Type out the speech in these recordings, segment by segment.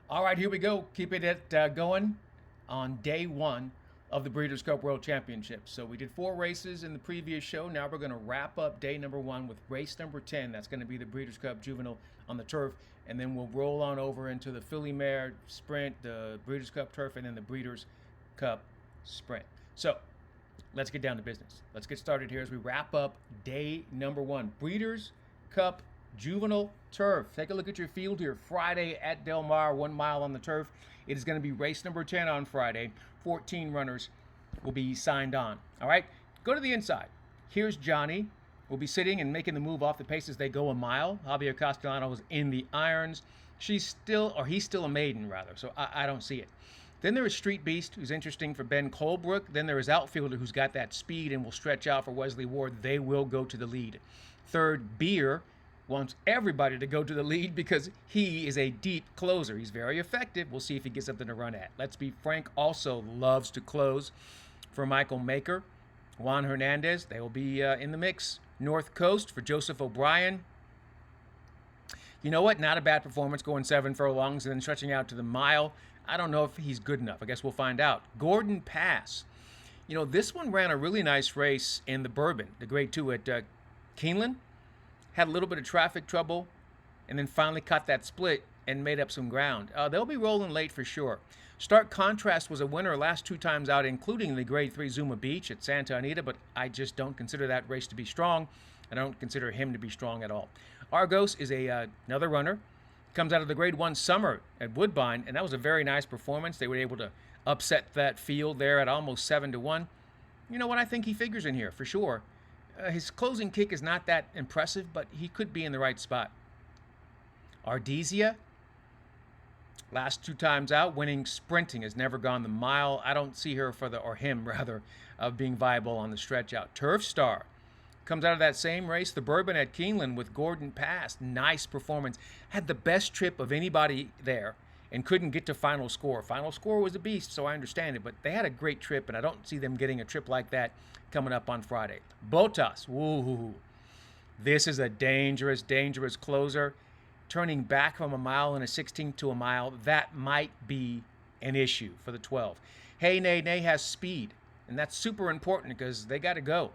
All right, here we go. Keeping it going on day one of the Breeders' Cup World Championship. So we did 4 races in the previous show. Now we're going to wrap up day number 1 with race number 10. That's going to be the Breeders' Cup Juvenile on the turf. And then we'll roll on over into the Filly Mare Sprint, the Breeders' Cup Turf, and then the Breeders' Cup Sprint. So let's get down to business. Let's get started here as we wrap up day number 1. Breeders' Cup Juvenile Turf. Take a look at your field here. Friday at Del Mar, 1 mile on the turf. It is going to be race number 10 on Friday. 14 runners will be signed on. All right, go to the inside. Here's Johnny. We'll be sitting and making the move off the pace as they go a mile. Javier Castellano is in the irons. He's still a maiden, rather, so I don't see it. Then there is Street Beast, who's interesting for Ben Colebrook. Then there is Outfielder, who's got that speed and will stretch out for Wesley Ward. They will go to the lead. Third, Beer wants everybody to go to the lead because he is a deep closer. He's very effective. We'll see if he gets something to run at. Let's Be Frank also loves to close for Michael Maker. Juan Hernandez, they will be in the mix. North Coast for Joseph O'Brien. You know what? Not a bad performance, going 7 furlongs and then stretching out to the mile. I don't know if he's good enough. I guess we'll find out. Gordon Pass. You know, this one ran a really nice race in the Bourbon, the Grade 2 at Keeneland. Had a little bit of traffic trouble, and then finally caught that split and made up some ground. They'll be rolling late for sure. Stark Contrast was a winner last 2 times out, including the Grade 3 Zuma Beach at Santa Anita, but I just don't consider that race to be strong. I don't consider him to be strong at all. Argos is another runner. Comes out of the Grade 1 Summer at Woodbine, and that was a very nice performance. They were able to upset that field there at almost 7-1. You know what? I think he figures in here for sure. His closing kick is not that impressive, but he could be in the right spot. Ardizia, last 2 times out, winning sprinting, has never gone the mile. I don't see her or him rather, of being viable on the stretch out. Turf Star comes out of that same race, the Bourbon at Keeneland with Gordon Pass. Nice performance. Had the best trip of anybody there and couldn't get to final score. Final score was a beast, so I understand it, but they had a great trip, and I don't see them getting a trip like that coming up on Friday. Botas, woo-hoo-hoo. This is a dangerous, dangerous closer. Turning back from a mile and a 16th to a mile, that might be an issue for the 12. Hey Nay Nay has speed, and that's super important because they got to go.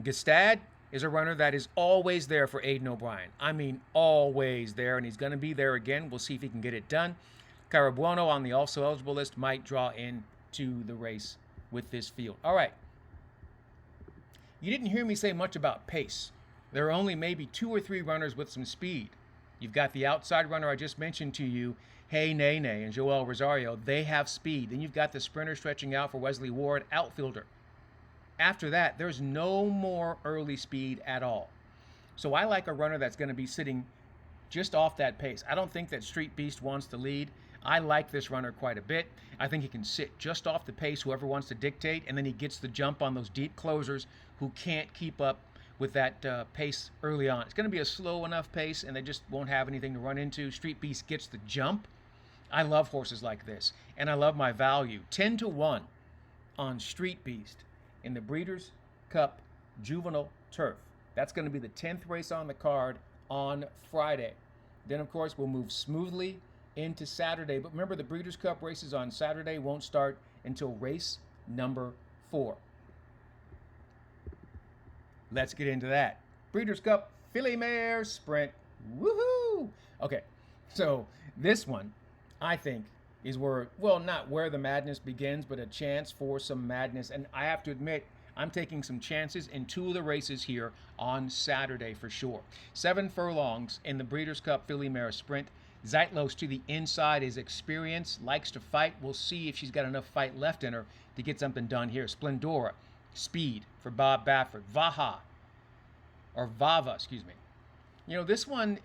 Gestad is a runner that is always there for Aidan O'Brien. I mean, always there, and he's going to be there again. We'll see if he can get it done. Carabuano on the also eligible list might draw into the race with this field. All right. You didn't hear me say much about pace. There are only maybe 2 or 3 runners with some speed. You've got the outside runner I just mentioned to you, Hey Nay Nay and Joel Rosario. They have speed. Then you've got the sprinter stretching out for Wesley Ward, outfielder. After that, there's no more early speed at all. So I like a runner that's going to be sitting just off that pace. I don't think that Street Beast wants to lead. I like this runner quite a bit. I think he can sit just off the pace, whoever wants to dictate, and then he gets the jump on those deep closers who can't keep up with that pace early on. It's going to be a slow enough pace, and they just won't have anything to run into. Street Beast gets the jump. I love horses like this, and I love my value. 10-1 on Street Beast in the Breeders' Cup Juvenile Turf. That's going to be the 10th race on the card on Friday. Then, of course, we'll move smoothly into Saturday. But remember, the Breeders' Cup races on Saturday won't start until race number 4. Let's get into that. Breeders' Cup Filly Mare Sprint. Woohoo! Okay, so this one, I think, is where, well, not where the madness begins, but a chance for some madness. And I have to admit, I'm taking some chances in 2 of the races here on Saturday for sure. 7 furlongs in the Breeders' Cup Filly Mare Sprint. Zeitlos to the inside is experience, likes to fight. We'll see if she's got enough fight left in her to get something done here. Splendora, speed for Bob Baffert. Vava, excuse me. You know, this one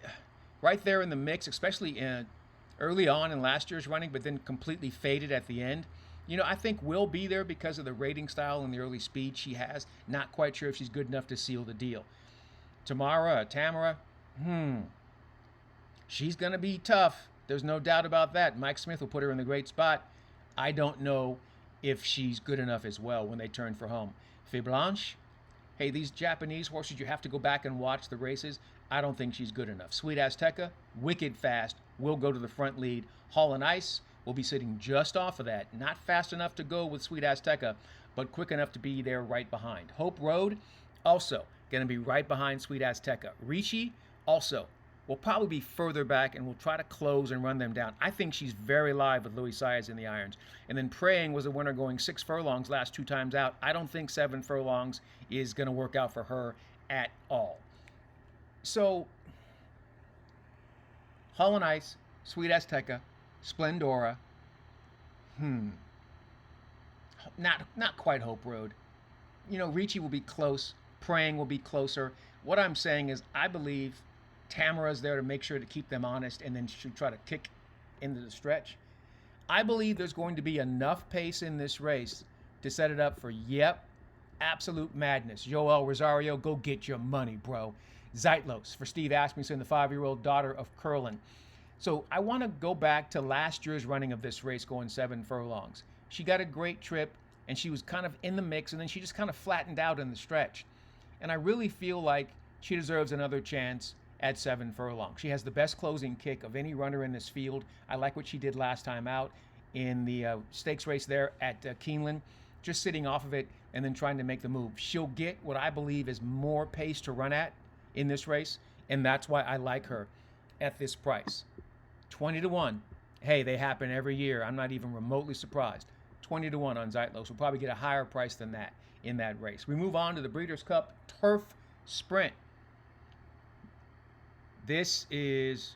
right there in the mix, especially early on in last year's running, but then completely faded at the end. You know, I think will be there because of the rating style and the early speed she has. Not quite sure if she's good enough to seal the deal. Tamara, she's going to be tough. There's no doubt about that. Mike Smith will put her in the great spot. I don't know if she's good enough as well when they turn for home. Fée Blanche, Hey, these Japanese horses, you have to go back and watch the races. I don't think she's good enough. Sweet Azteca, wicked fast, will go to the front lead. Haul and Ice will be sitting just off of that. Not fast enough to go with Sweet Azteca, but quick enough to be there right behind. Hope Road, also going to be right behind Sweet Azteca. Ricci, also will probably be further back and will try to close and run them down. I think she's very live with Louis Saez in the irons. And then Praying was a winner going 6 furlongs last 2 times out. I don't think 7 furlongs is going to work out for her at all. So, Hull and Ice, Sweet Azteca, Splendora, not quite Hope Road. You know, Ricci will be close. Praying will be closer. What I'm saying is I believe Tamara's there to make sure to keep them honest, and then she'll try to kick into the stretch. I believe there's going to be enough pace in this race to set it up for, absolute madness. Joel Rosario, go get your money, bro. Zeitlos for Steve Asmussen, the 5-year-old daughter of Curlin. So I want to go back to last year's running of this race going 7 furlongs. She got a great trip, and she was kind of in the mix, and then she just kind of flattened out in the stretch. And I really feel like she deserves another chance at 7 furlongs. She has the best closing kick of any runner in this field. I like what she did last time out in the stakes race there at Keeneland, just sitting off of it and then trying to make the move. She'll get what I believe is more pace to run at in this race, and that's why I like her at this price. 20-1. Hey, they happen every year. I'm not even remotely surprised. 20-1 on Zeitlos. We'll probably get a higher price than that in that race. We move on to the Breeders' Cup Turf Sprint. This is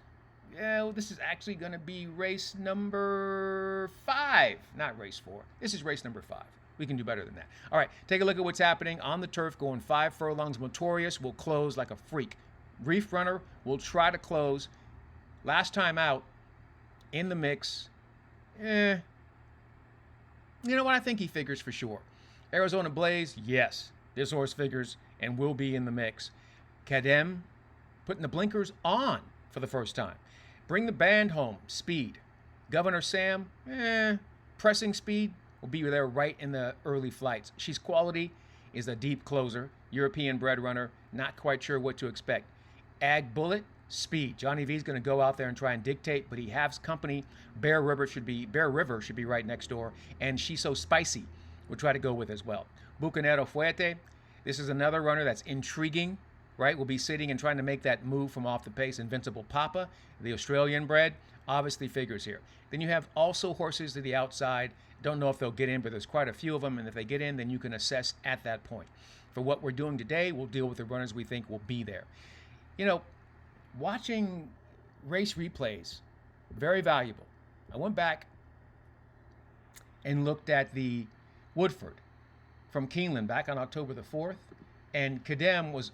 actually going to be race number 5, not race 4. This is race number 5. We can do better than that. All right, take a look at what's happening on the turf, going 5 furlongs. Motorius will close like a freak. Reef Runner will try to close. Last time out, in the mix, you know what? I think he figures for sure. Arizona Blaze, yes, this horse figures and will be in the mix. Kadem, putting the blinkers on for the first time. Bring the Band Home, Speed. Governor Sam, pressing Speed, will be there right in the early flights. She's Quality, is a deep closer. European bred runner, not quite sure what to expect. Ag Bullet, Speed. Johnny V's going to go out there and try and dictate, but he has company. Bear River should be right next door, and She's So Spicy we'll try to go with as well. Bucanero Fuerte, this is another runner that's intriguing, right? Will be sitting and trying to make that move from off the pace. Invincible Papa, the Australian bred, obviously figures here. Then you have also horses to the outside. Don't know if they'll get in, but there's quite a few of them, and if they get in, then you can assess at that point. For what we're doing today, we'll deal with the runners we think will be there. You know, watching race replays, very valuable. I went back and looked at the Woodford from Keeneland back on October the 4th, and Kadem was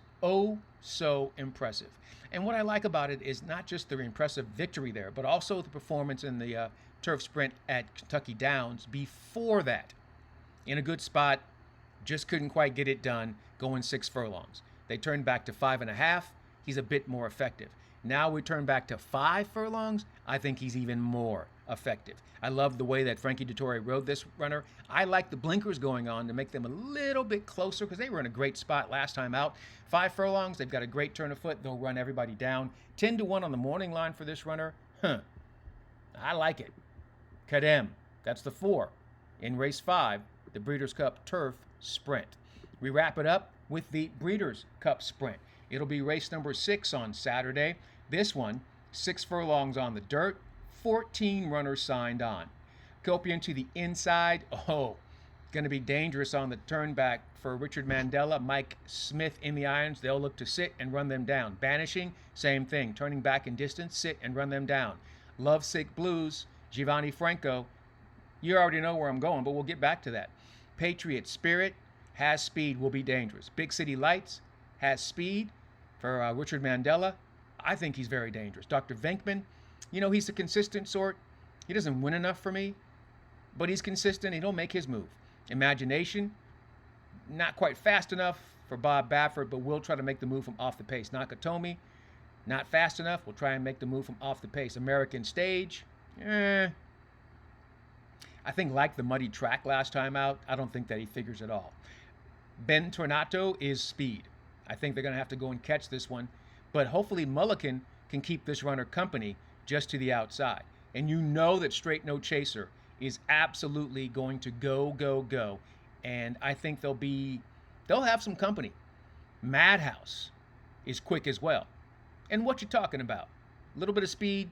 so impressive. And what I like about it is not just the impressive victory there, but also the performance in the turf sprint at Kentucky Downs before that. In a good spot, just couldn't quite get it done, going 6 furlongs. They turned back to 5.5. He's a bit more effective. Now we turn back to 5 furlongs. I think he's even more effective. I love the way that Frankie Dettori rode this runner. I like the blinkers going on to make them a little bit closer because they were in a great spot last time out. 5 furlongs, they've got a great turn of foot. They'll run everybody down. 10-1 on the morning line for this runner. I like it. Kadem, that's the 4 in race 5, the Breeders' Cup Turf Sprint. We wrap it up with the Breeders' Cup Sprint. It'll be race number 6 on Saturday. This one, 6 furlongs on the dirt, 14 runners signed on. Copian to the inside. Going to be dangerous on the turn back for Richard Mandela. Mike Smith in the irons. They'll look to sit and run them down. Banishing, same thing. Turning back in distance, sit and run them down. Lovesick Blues, Giovanni Franco. You already know where I'm going, but we'll get back to that. Patriot Spirit has speed, will be dangerous. Big City Lights has speed for Richard Mandela. I think he's very dangerous. Dr. Venkman, you know, he's the consistent sort. He doesn't win enough for me, but he's consistent. He'll make his move. Imagination, not quite fast enough for Bob Baffert, but will try to make the move from off the pace. Nakatomi, not fast enough. We'll try and make the move from off the pace. American Stage, I think like the muddy track last time out, I don't think that he figures at all. Ben Tornato is speed. I think they're going to have to go and catch this one. But hopefully Mulligan can keep this runner company just to the outside. And you know that Straight No Chaser is absolutely going to go, go, go. And I think they'll have some company. Madhouse is quick as well. And what you're talking about, a little bit of speed,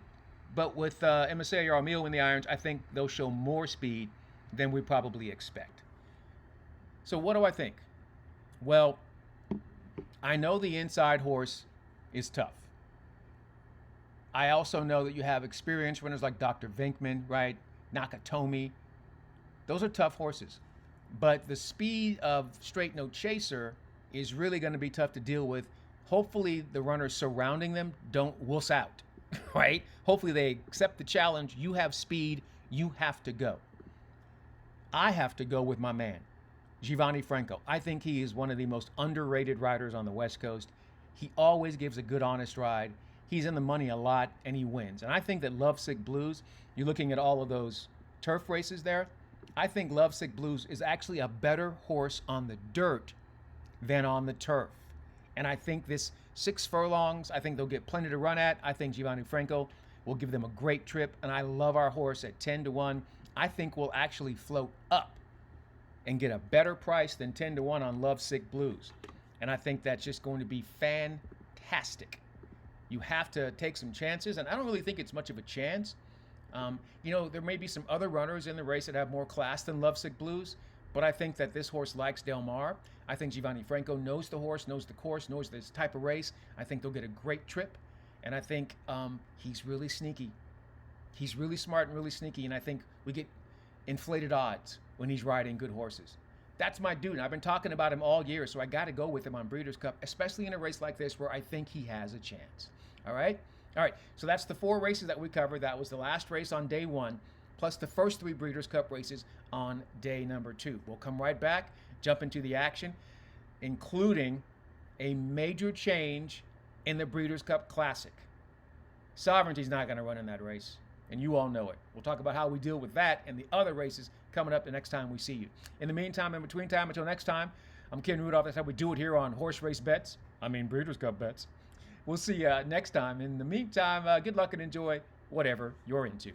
but with Emissario Armil in the irons, I think they'll show more speed than we probably expect. So what do I think? Well, I know the inside horse is tough. I also know that you have experienced runners like Dr. Vinkman, right? Nakatomi. Those are tough horses. But the speed of Straight No Chaser is really going to be tough to deal with. Hopefully the runners surrounding them don't wuss out, right? Hopefully they accept the challenge. You have speed. You have to go. I have to go with my man, Giovanni Franco. I think he is one of the most underrated riders on the West Coast. He always gives a good, honest ride. He's in the money a lot, and he wins. And I think that Lovesick Blues, you're looking at all of those turf races there, I think Lovesick Blues is actually a better horse on the dirt than on the turf. And I think this 6 furlongs, I think they'll get plenty to run at. I think Giovanni Franco will give them a great trip. And I love our horse at 10-1. I think we'll actually float up and get a better price than 10-1 on Lovesick Blues. And I think that's just going to be fantastic. You have to take some chances, and I don't really think it's much of a chance. There may be some other runners in the race that have more class than Lovesick Blues, but I think that this horse likes Del Mar. I think Giovanni Franco knows the horse, knows the course, knows this type of race. I think they'll get a great trip, and I think he's really sneaky. He's really smart and really sneaky, and I think we get inflated odds when he's riding good horses. That's my dude. I've been talking about him all year, so I got to go with him on Breeders' Cup, especially in a race like this where I think he has a chance. All right? All right, so that's the 4 races that we covered. That was the last race on day 1, plus the first 3 Breeders' Cup races on day number 2. We'll come right back, jump into the action, including a major change in the Breeders' Cup Classic. Sovereignty's not going to run in that race, and you all know it. We'll talk about how we deal with that and the other races coming up the next time we see you. In the meantime, in between time, until next time, I'm Ken Rudolph. That's how we do it here on Horse Race Bets. Breeders' Cup Bets. We'll see you next time. In the meantime, good luck and enjoy whatever you're into.